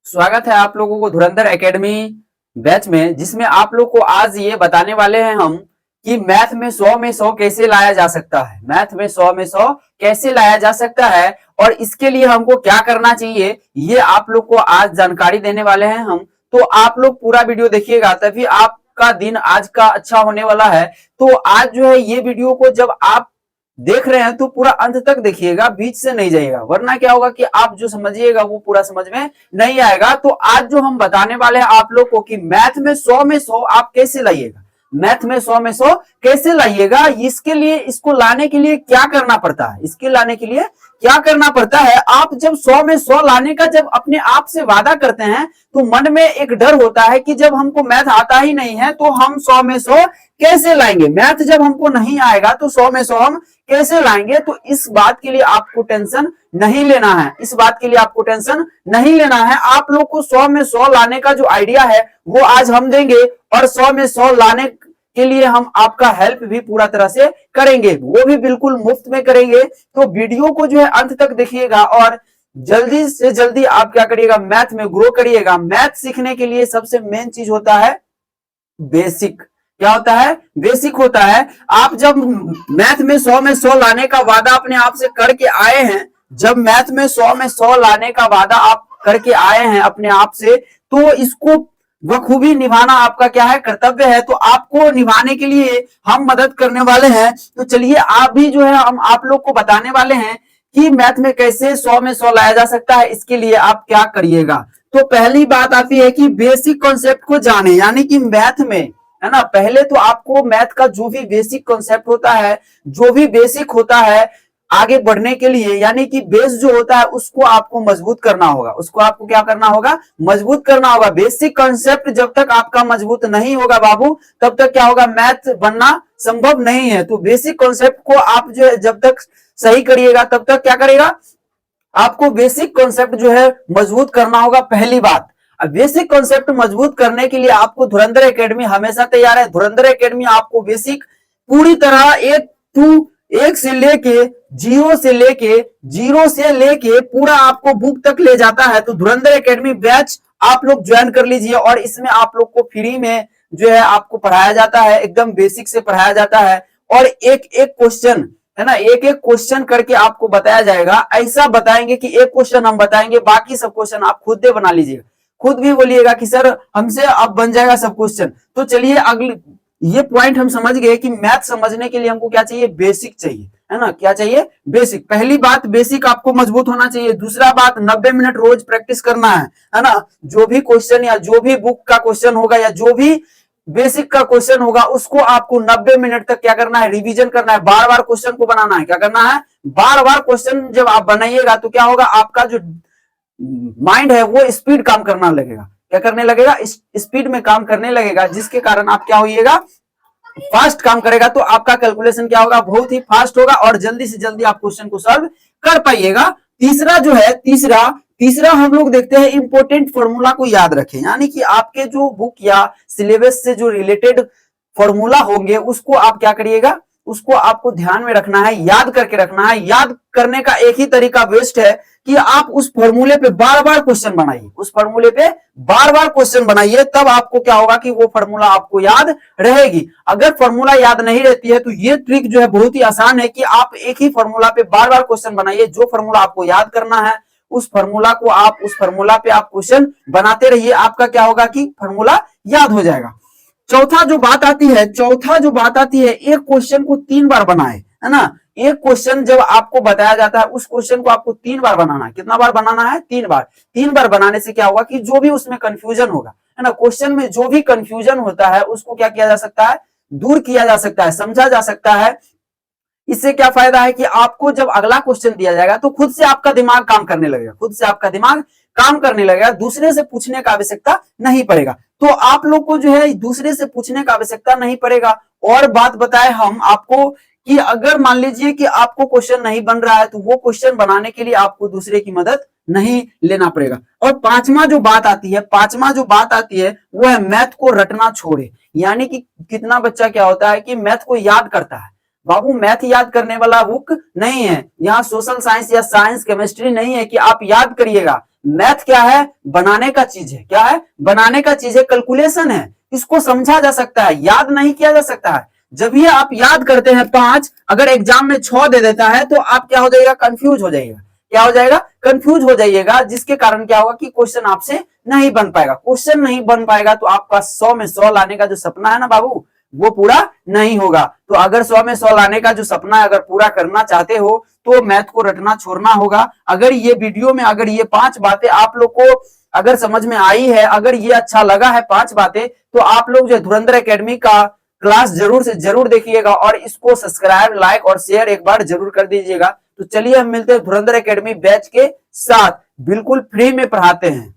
स्वागत है आप लोगों को धुरंधर एकेडमी बैच में, जिसमें आप लोग को आज ये बताने वाले हैं हम कि मैथ में 100 में 100 कैसे लाया जा सकता है। मैथ में 100 में 100 कैसे लाया जा सकता है और इसके लिए हमको क्या करना चाहिए, ये आप लोग को आज जानकारी देने वाले हैं हम। तो आप लोग पूरा वीडियो देखिएगा, तभी आपका दिन आज का अच्छा होने वाला है। तो आज जो है ये वीडियो को जब आप देख रहे हैं तो पूरा अंत तक देखिएगा, बीच से नहीं जाइएगा, वरना क्या होगा कि आप जो समझिएगा वो पूरा समझ में नहीं आएगा। तो आज जो हम बताने वाले हैं आप लोग को कि मैथ में 100 में 100 आप कैसे लाइएगा, मैथ में 100 में 100 कैसे लाइएगा। इसके लिए, इसको लाने के लिए क्या करना पड़ता है, इसके लाने के लिए क्या करना पड़ता है। आप जब 100 में 100 लाने का जब अपने आप से वादा करते हैं तो मन में एक डर होता है कि जब हमको मैथ आता ही नहीं है तो हम 100 में 100 कैसे लाएंगे, मैथ जब हमको नहीं आएगा तो 100 में 100 हम कैसे लाएंगे। तो इस बात के लिए आपको टेंशन नहीं लेना है, इस बात के लिए आपको टेंशन नहीं लेना है। आप लोग को 100 में 100 लाने का जो आइडिया है वो आज हम देंगे और 100 में 100 लाने के लिए हम आपका हेल्प भी पूरा तरह से करेंगे, वो भी बिल्कुल मुफ्त में करेंगे। तो वीडियो को जो है अंत तक देखिएगा और जल्दी से जल्दी आप क्या करिएगा, मैथ में ग्रो करिएगा। मैथ सीखने के लिए सबसे मेन चीज होता है बेसिक। क्या होता है? बेसिक होता है। आप जब मैथ में 100 में 100 लाने का वादा अपने आप से करके आए हैं, जब मैथ में 100 में 100 लाने का वादा आप करके आए हैं अपने आप से, तो इसको बखूबी निभाना आपका क्या है, कर्तव्य है। तो आपको निभाने के लिए हम मदद करने वाले हैं। तो चलिए आप भी जो है हम आप लोग को बताने वाले हैं कि मैथ में कैसे 100 में 100 लाया जा सकता है। इसके लिए आप क्या करिएगा, तो पहली बात आती है कि बेसिक कॉन्सेप्ट को जाने, यानी कि मैथ में, है ना, पहले तो आपको मैथ का जो भी बेसिक कॉन्सेप्ट होता है, जो भी बेसिक होता है आगे बढ़ने के लिए, यानी कि बेस जो होता है उसको आपको मजबूत करना होगा, उसको आपको क्या करना होगा, मजबूत करना होगा। बेसिक कॉन्सेप्ट जब तक आपका मजबूत नहीं होगा बाबू, तब तक क्या होगा, मैथ बनना संभव नहीं है। तो बेसिक कॉन्सेप्ट को आप जो है जब तक सही करिएगा तब तक क्या करेगा, आपको बेसिक कॉन्सेप्ट जो है मजबूत करना होगा, पहली बात। अब बेसिक कॉन्सेप्ट मजबूत करने के लिए आपको धुरंधर एकेडमी हमेशा तैयार है। धुरंधर एकेडमी आपको बेसिक पूरी तरह एक से लेके जीरो से लेके पूरा आपको बुक तक ले जाता है। तो धुरंधर एकेडमी बैच आप लोग ज्वाइन कर लीजिए और इसमें आप लोग को फ्री में जो है आपको पढ़ाया जाता है, एकदम बेसिक से पढ़ाया जाता है। और एक एक क्वेश्चन, है ना, एक एक क्वेश्चन करके आपको बताया जाएगा। ऐसा बताएंगे कि एक क्वेश्चन हम बताएंगे, बाकी सब क्वेश्चन आप खुद दे बना लीजिएगा। खुद भी बोलिएगा कि सर हमसे अब बन जाएगा सब क्वेश्चन। तो चलिए अगले, ये पॉइंट हम समझ गए कि मैथ समझने के लिए हमको क्या चाहिए, बेसिक चाहिए, है ना, क्या चाहिए, बेसिक। पहली बात बेसिक आपको मजबूत होना चाहिए। दूसरा बात 90 मिनट रोज प्रैक्टिस करना है ना। जो भी क्वेश्चन या जो भी बुक का क्वेश्चन होगा या जो भी बेसिक का क्वेश्चन होगा उसको आपको 90 मिनट तक क्या करना है, रिवीजन करना है। बार बार क्वेश्चन को बनाना है, क्या करना है, बार बार क्वेश्चन जब आप बनाइएगा तो क्या होगा, आपका जो माइंड है वो स्पीड काम करना लगेगा। क्या करने लगेगा, स्पीड में काम करने लगेगा, जिसके कारण आप क्या होइएगा, फास्ट काम करेगा। तो आपका कैलकुलेशन क्या होगा, बहुत ही फास्ट होगा और जल्दी से जल्दी आप क्वेश्चन को सॉल्व कर पाइएगा। तीसरा जो है, तीसरा हम लोग देखते हैं इंपॉर्टेंट फॉर्मूला को याद रखें, यानी कि आपके जो बुक या सिलेबस से जो रिलेटेड फॉर्मूला होंगे उसको आप क्या करिएगा, उसको आपको ध्यान में रखना है, याद करके रखना है। याद करने का एक ही तरीका बेस्ट है कि आप उस फॉर्मूले पे बार बार क्वेश्चन बनाइए, उस फॉर्मूले पे बार बार क्वेश्चन बनाइए, तब आपको क्या होगा कि वो फॉर्मूला आपको याद रहेगी। अगर फॉर्मूला याद नहीं रहती है तो ये ट्रिक जो है बहुत ही आसान है कि आप एक ही फॉर्मूला पे बार बार क्वेश्चन बनाइए। जो फॉर्मूला आपको याद करना है उस फॉर्मूला पे आप क्वेश्चन बनाते रहिए, आपका क्या होगा कि फॉर्मूला याद हो जाएगा। चौथा जो बात आती है, एक क्वेश्चन को 3 बार बनाए, है ना। एक क्वेश्चन जब आपको बताया जाता है उस क्वेश्चन को आपको 3 बार बनाना है। कितना बार बनाना है, 3 बार। 3 बार बनाने से क्या होगा कि जो भी उसमें कंफ्यूजन होगा, है ना, क्वेश्चन में जो भी कंफ्यूजन होता है उसको क्या किया जा सकता है, दूर किया जा सकता है, समझा जा सकता है। इससे क्या फायदा है कि आपको जब अगला क्वेश्चन दिया जाएगा तो खुद से आपका दिमाग काम करने लगेगा, खुद से आपका दिमाग काम करने लगेगा, दूसरे से पूछने का आवश्यकता नहीं पड़ेगा। तो आप लोग को जो है दूसरे से पूछने का आवश्यकता नहीं पड़ेगा। और बात बताए हम आपको कि अगर मान लीजिए कि आपको क्वेश्चन नहीं बन रहा है तो वो क्वेश्चन बनाने के लिए आपको दूसरे की मदद नहीं लेना पड़ेगा। और पांचवा जो बात आती है वो है मैथ को रटना छोड़े। यानी कि कितना बच्चा क्या होता है कि मैथ को याद करता है, बाबू मैथ याद करने वाला बुक नहीं है, यहाँ सोशल साइंस या साइंस केमिस्ट्री नहीं है कि आप याद करिएगा। मैथ क्या है? बनाने का चीज है। क्या है? बनाने का चीज है, कैलकुलेशन है। इसको समझा जा सकता है, याद नहीं किया जा सकता है। जब ये आप याद करते हैं 5, अगर एग्जाम में 6 दे देता है तो आप क्या हो जाएगा? कंफ्यूज हो जाएगा। क्या हो जाएगा? कंफ्यूज हो जाइएगा, जिसके कारण क्या होगा कि क्वेश्चन आपसे नहीं बन पाएगा। क्वेश्चन नहीं बन पाएगा तो आपका 100 में 100 लाने का जो सपना है ना बाबू, वो पूरा नहीं होगा। तो अगर 100 में 100 लाने का जो सपना है अगर पूरा करना चाहते हो तो मैथ को रटना छोड़ना होगा। अगर ये वीडियो में अगर ये 5 बातें आप लोग को अगर समझ में आई है, अगर ये अच्छा लगा है 5 बातें, तो आप लोग जो धुरंधर एकेडमी का क्लास जरूर से जरूर देखिएगा और इसको सब्सक्राइब, लाइक और शेयर एक बार जरूर कर दीजिएगा। तो चलिए हम मिलते हैं धुरंधर एकेडमी बैच के साथ, बिल्कुल फ्री में पढ़ाते हैं।